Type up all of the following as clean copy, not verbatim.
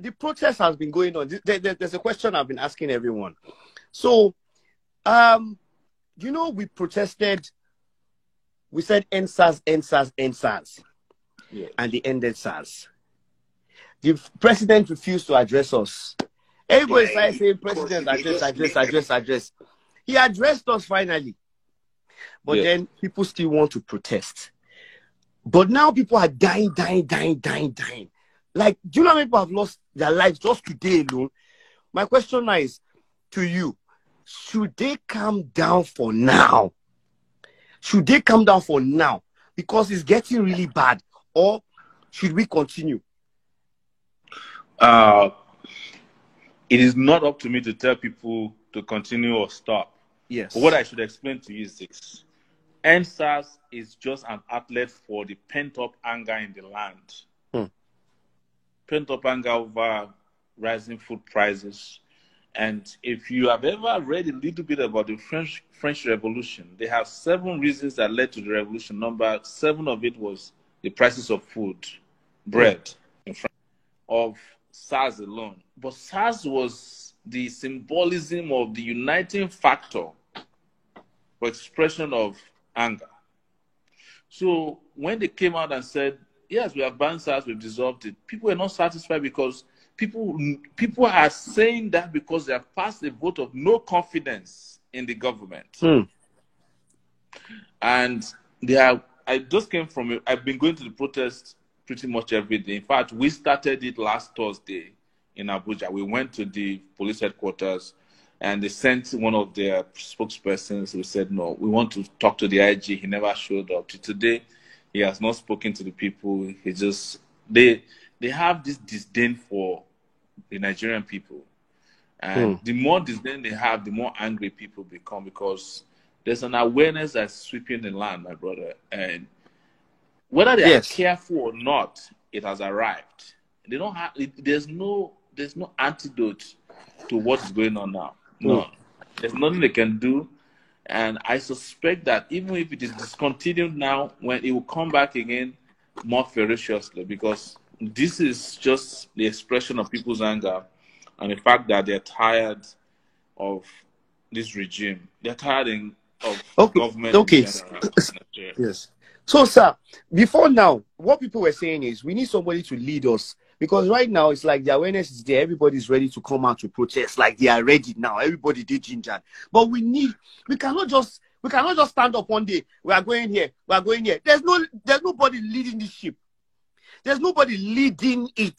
the protest has been going on. There's a question I've been asking everyone. So, we protested. We said end SARS, end SARS, end SARS. Yeah. And they ended SARS. The president refused to address us. Everybody started saying, President, address. He addressed us finally. But then people still want to protest. But now people are dying. Like, do you know how many people have lost their lives just today alone? My question now is to you, should they calm down for now? Should they calm down for now? Because it's getting really bad. Or should we continue? It is not up to me to tell people to continue or stop. Yes. But what I should explain to you is this. End SARS is just an outlet for the pent-up anger in the land. Pent-up anger over rising food prices. And if you have ever read a little bit about the French Revolution, they have 7 reasons that led to the revolution. Number 7 of it was the prices of food, bread, of SARS alone. But SARS was the symbolism of the uniting factor for expression of anger. So when they came out and said, yes, we have banned SARS, we've dissolved it, people were not satisfied because people are saying that because they have passed a vote of no confidence in the government. And I just came from it. I've been going to the protest pretty much every day. In fact, we started it last Thursday in Abuja. We went to the police headquarters and they sent one of their spokespersons who said, no, we want to talk to the IG. He never showed up. Today, he has not spoken to the people. He just, they have this disdain for the Nigerian people. And the more disdain they have, the more angry people become, because there's an awareness that's sweeping the land, my brother. And whether they are careful or not, it has arrived. They don't have. There's no antidote to what is going on now. No, there's nothing they can do. And I suspect that even if it is discontinued now, when it will come back again more ferociously, because this is just the expression of people's anger and the fact that they're tired of this regime. They're tired of government in general. Yes. So, sir, before now, what people were saying is we need somebody to lead us. Because right now, it's like the awareness is there. Everybody's ready to come out to protest. Like they are ready now. Everybody did ginger. But we cannot just stand up one day. We are going here. We are going here. There's nobody leading this ship. There's nobody leading it.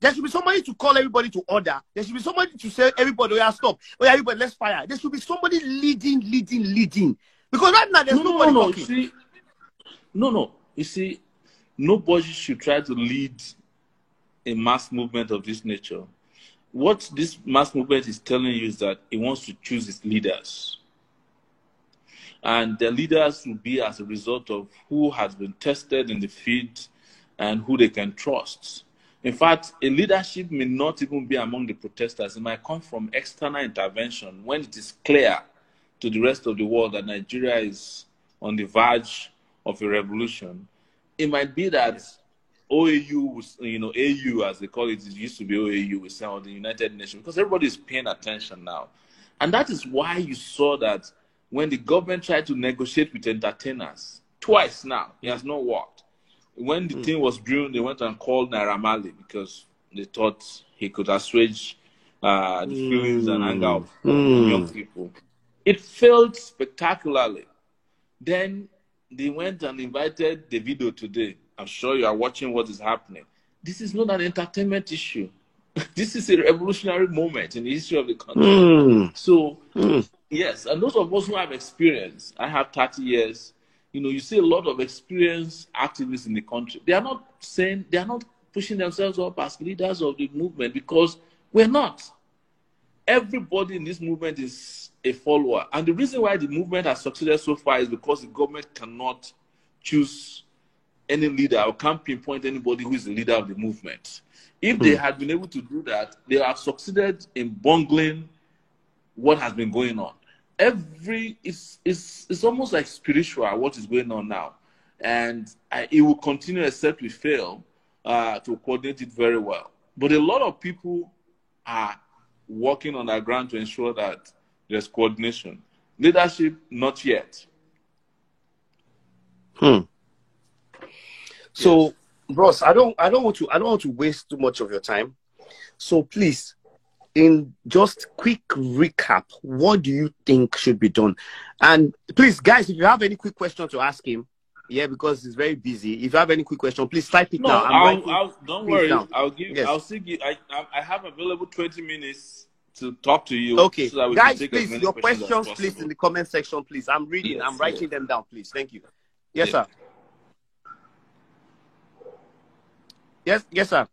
There should be somebody to call everybody to order. There should be somebody to say, everybody, stop. Everybody, let's fire. There should be somebody leading. Because right now, there's nobody talking. You see, nobody should try to lead a mass movement of this nature. What this mass movement is telling you is that it wants to choose its leaders. And the leaders will be as a result of who has been tested in the field and who they can trust. In fact, a leadership may not even be among the protesters. It might come from external intervention when it is clear to the rest of the world that Nigeria is on the verge of a revolution. It might be that OAU, AU as they call it used to be OAU, we say, or the United Nations, because everybody is paying attention now. And that is why you saw that when the government tried to negotiate with entertainers, twice now, it has not worked. When the thing was brewing, they went and called Naira Marley because they thought he could assuage the feelings and anger of young people. It failed spectacularly. Then they went and invited Davido today. I'm sure you are watching what is happening. This is not an entertainment issue. This is a revolutionary moment in the history of the country. So, yes, and those of us who have experience, I have 30 years, you see a lot of experienced activists in the country. They are not pushing themselves up as leaders of the movement because we're not. Everybody in this movement is a follower. And the reason why the movement has succeeded so far is because the government cannot choose any leader or can't pinpoint anybody who is the leader of the movement. If they had been able to do that, they have succeeded in bungling what has been going on. It's almost like spiritual what is going on now. And it will continue except we fail to coordinate it very well. But a lot of people are working on the ground to ensure that there's coordination. Leadership, not yet. So, yes. Bros, I don't want to waste too much of your time. So please, in just quick recap, what do you think should be done? And please, guys, if you have any quick question to ask him, yeah, because he's very busy. If you have any quick question, please type it now. Don't worry. Down. I'll see you. I have available 20 minutes to talk to you. Okay, so that we guys, please, your questions, please, in the comment section, please. I'm reading. Yes, I'm writing them down, please. Thank you. Yes, sir. Yes, sir.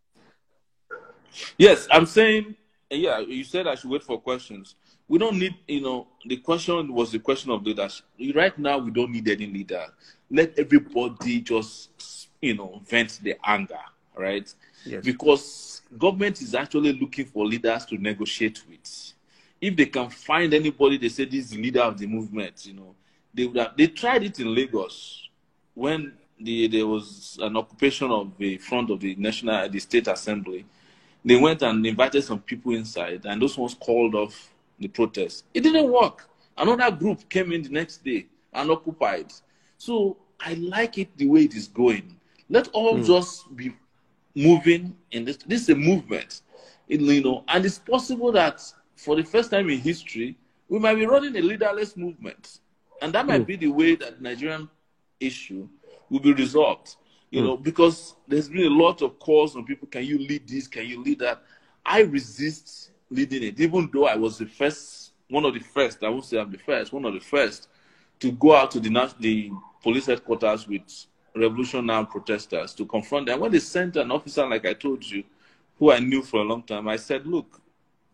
Yes, I'm saying, yeah, you said I should wait for questions. We don't need, the question was the question of leadership. Right now, we don't need any leader. Let everybody just, vent their anger, right? Yes. Because government is actually looking for leaders to negotiate with. If they can find anybody, they say this is the leader of the movement, they tried it in Lagos when there was an occupation of the front of the State Assembly. They went and invited some people inside, and those ones called off the protest. It didn't work. Another group came in the next day and occupied. So I like it the way it is going. Let all just be moving in this. This is a movement, and it's possible that for the first time in history, we might be running a leaderless movement, and that might be the way that Nigerian issue will be resolved. Because there's been a lot of calls on people, can you lead this, can you lead that? I resist leading it, even though I was one of the first, I won't say I'm the first, one of the first to go out to the police headquarters with Revolution Now protesters to confront them. When they sent an officer, like I told you, who I knew for a long time, I said, look,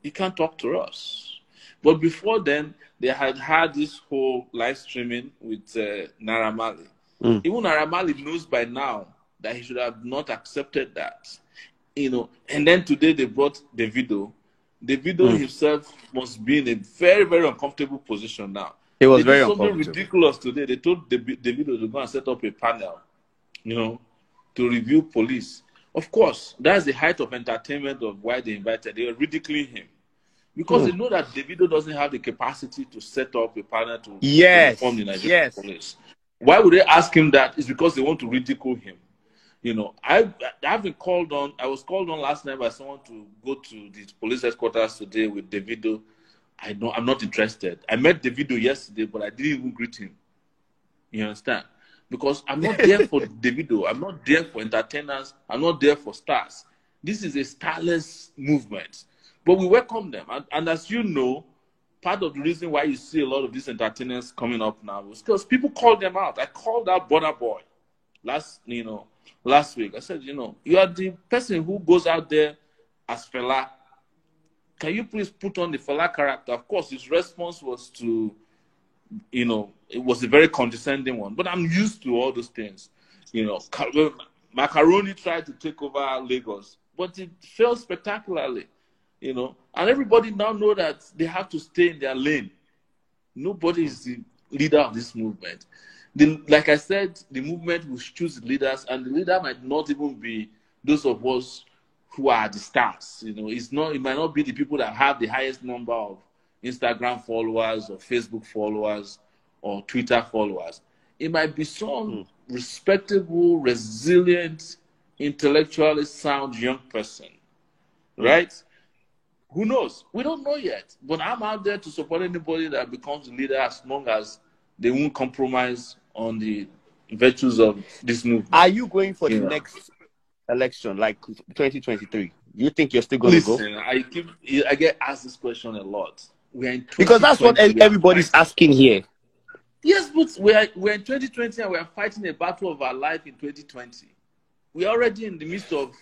you can't talk to us. But before then, they had this whole live streaming with Naira Marley. Even Naira Marley knows by now that he should have not accepted that, And then today they brought Davido. Davido himself must be in a very, very uncomfortable position now. It was very something ridiculous today. They told Davido to go and set up a panel, to review police. Of course, that's the height of entertainment of why they invited. They were ridiculing him because they know that Davido doesn't have the capacity to set up a panel to inform the Nigerian police. Why would they ask him that? It's because they want to ridicule him. I've been called on. I was called on last night by someone to go to the police headquarters today with Davido. I'm not interested. I met Davido yesterday, but I didn't even greet him. You understand? Because I'm not there for Davido. I'm not there for entertainers. I'm not there for stars. This is a starless movement. But we welcome them. And as you know, part of the reason why you see a lot of these entertainers coming up now is because people call them out. I called out Burna Boy last week. I said, you are the person who goes out there as Fela. Can you please put on the Fela character? Of course, his response was to, it was a very condescending one. But I'm used to all those things. Macaroni tried to take over Lagos, but it failed spectacularly. And everybody now know that they have to stay in their lane. Nobody is the leader of this movement. Like I said, the movement will choose leaders, and the leader might not even be those of us who are the stars. It might not be the people that have the highest number of Instagram followers or Facebook followers or Twitter followers. It might be some respectable, resilient, intellectually sound young person, right? Who knows? We don't know yet. But I'm out there to support anybody that becomes a leader as long as they won't compromise on the virtues of this movement. Are you going for the next election, like 2023? You think you're still going to go? Listen, I get asked this question a lot. We're in because that's what everybody's asking here. Yes, but we're in 2020 and we're fighting a battle of our life in 2020. We're already in the midst of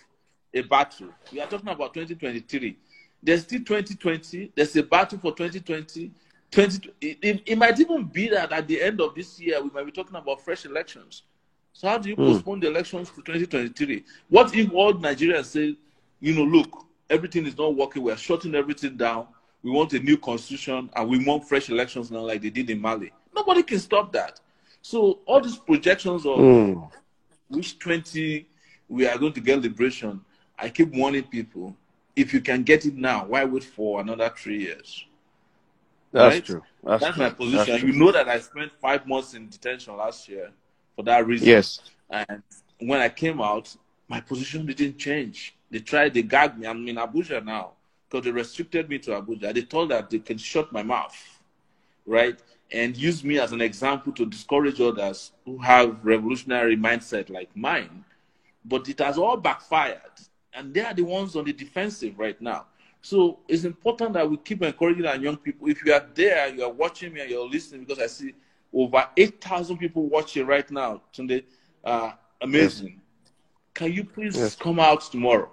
a battle. We are talking about 2023. There's still 2020. There's a battle for 2020. It might even be that at the end of this year, we might be talking about fresh elections. So how do you postpone the elections to 2023? What if all Nigerians say, look, everything is not working. We're shutting everything down. We want a new constitution and we want fresh elections now like they did in Mali. Nobody can stop that. So all these projections of which 20 we are going to get liberation, I keep warning people, if you can get it now, why wait for another 3 years? That's Right? true. That's my position. That's true. You know that I spent 5 months in detention last year for that reason. Yes. And when I came out, my position didn't change. They gagged me. I'm in Abuja now because they restricted me to Abuja. They told that they can shut my mouth, right? And use me as an example to discourage others who have revolutionary mindset like mine. But it has all backfired. And they are the ones on the defensive right now. So it's important that we keep encouraging our young people. If you are there, you are watching me and you're listening, because I see over 8,000 people watching right now. Tunde, amazing. Yes. Can you please come out tomorrow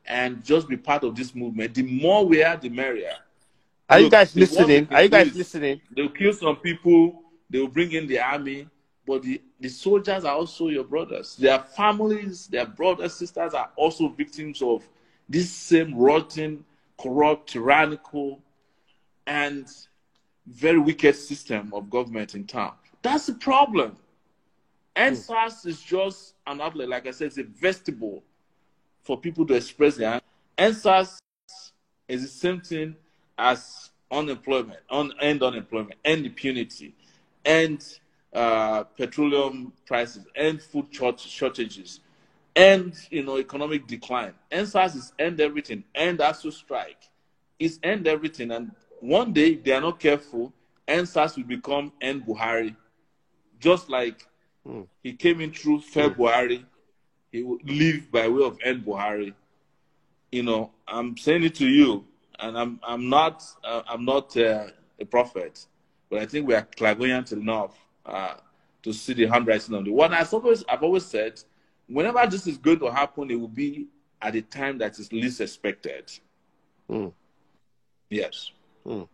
and just be part of this movement? The more we are, the merrier. Are you guys listening? Are you guys listening? They'll kill some people. They'll bring in the army. But the soldiers are also your brothers. Their families, their brothers, sisters are also victims of this same rotten, corrupt, tyrannical, and very wicked system of government in town. That's the problem. NSAS is just an outlet. Like I said, it's a vestibule for people to express their NSAS is the same thing as unemployment, end unemployment, end impunity, end petroleum prices, end food shortages, end economic decline. NSAS is end everything. End ASU strike. It's end everything. And one day, if they are not careful, NSAS will become end Buhari. Just like he came in through February, he will leave by way of end Buhari. I'm saying it to you, and I'm not a prophet, but I think we are clairvoyant enough to see the handwriting on the wall. I've always said, whenever this is going to happen, it will be at the time that is least expected. Yes. All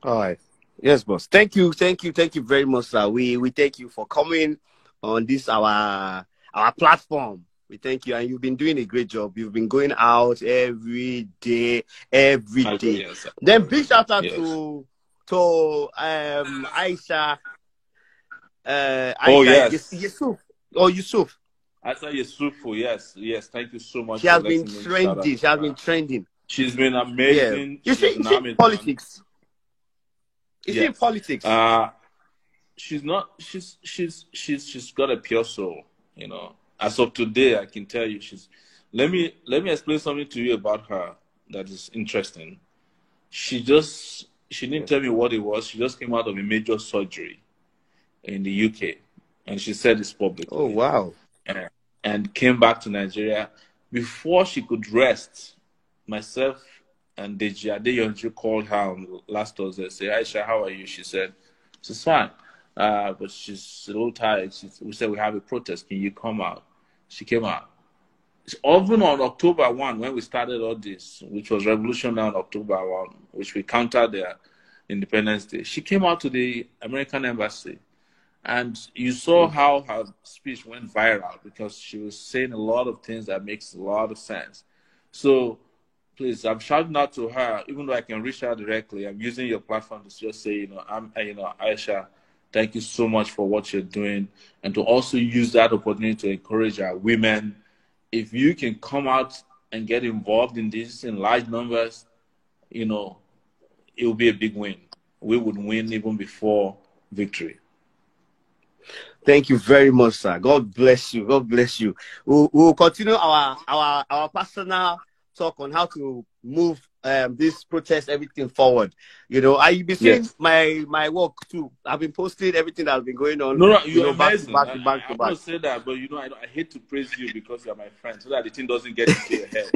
right. Yes, boss. Thank you very much, sir. We thank you for coming on this our platform. We thank you, and you've been doing a great job. You've been going out every day. Yes, then big shout out to Aisha. Yusuf. Yusuf. Aisha Yusufu, yes. Thank you so much. She has been trending. She's been amazing. Yeah. You see politics. Is she in politics? She's not. She's got a pure soul. As of today, I can tell you Let me explain something to you about her that is interesting. She didn't tell me what it was. She just came out of a major surgery in the UK, and she said this publicly. Oh wow! And came back to Nigeria before she could rest. Myself and Deji Adeyonju called her on last Thursday. Say, Aisha, how are you? She said, she's fine. But she's a little tired. We said, we have a protest. Can you come out? She came out. Even on October 1, when we started all this, which was Revolution on October 1, which we countered their Independence Day, she came out to the American Embassy. And you saw how her speech went viral because she was saying a lot of things that makes a lot of sense. So, please, I'm shouting out to her, even though I can reach her directly. I'm using your platform to just say, Aisha, thank you so much for what you're doing, and to also use that opportunity to encourage our women. If you can come out and get involved in this in large numbers, it will be a big win. We would win even before victory. Thank you very much, sir. God bless you. God bless you. We'll continue our personal talk on how to move this protest, everything forward. I've been seeing my work too. I've been posting everything that's been going on. No, you're amazing. Back to back. I'm going to say that, but I hate to praise you because you're my friend, so that the thing doesn't get into your head.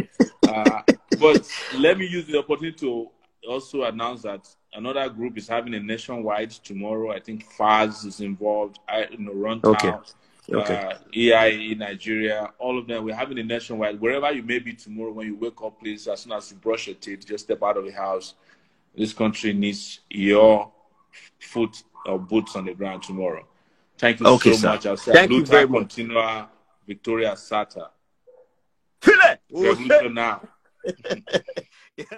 But let me use the opportunity to also announce that another group is having a nationwide tomorrow. I think FAZ is involved. Runtown. Okay. EIE, Nigeria, all of them. We're having a nationwide. Wherever you may be tomorrow, when you wake up, please, as soon as you brush your teeth, just step out of the house. This country needs your foot or boots on the ground tomorrow. Thank you so much. I'll say thank you very much. Continua Victoria Sata. Chile! Revolution now. Yes.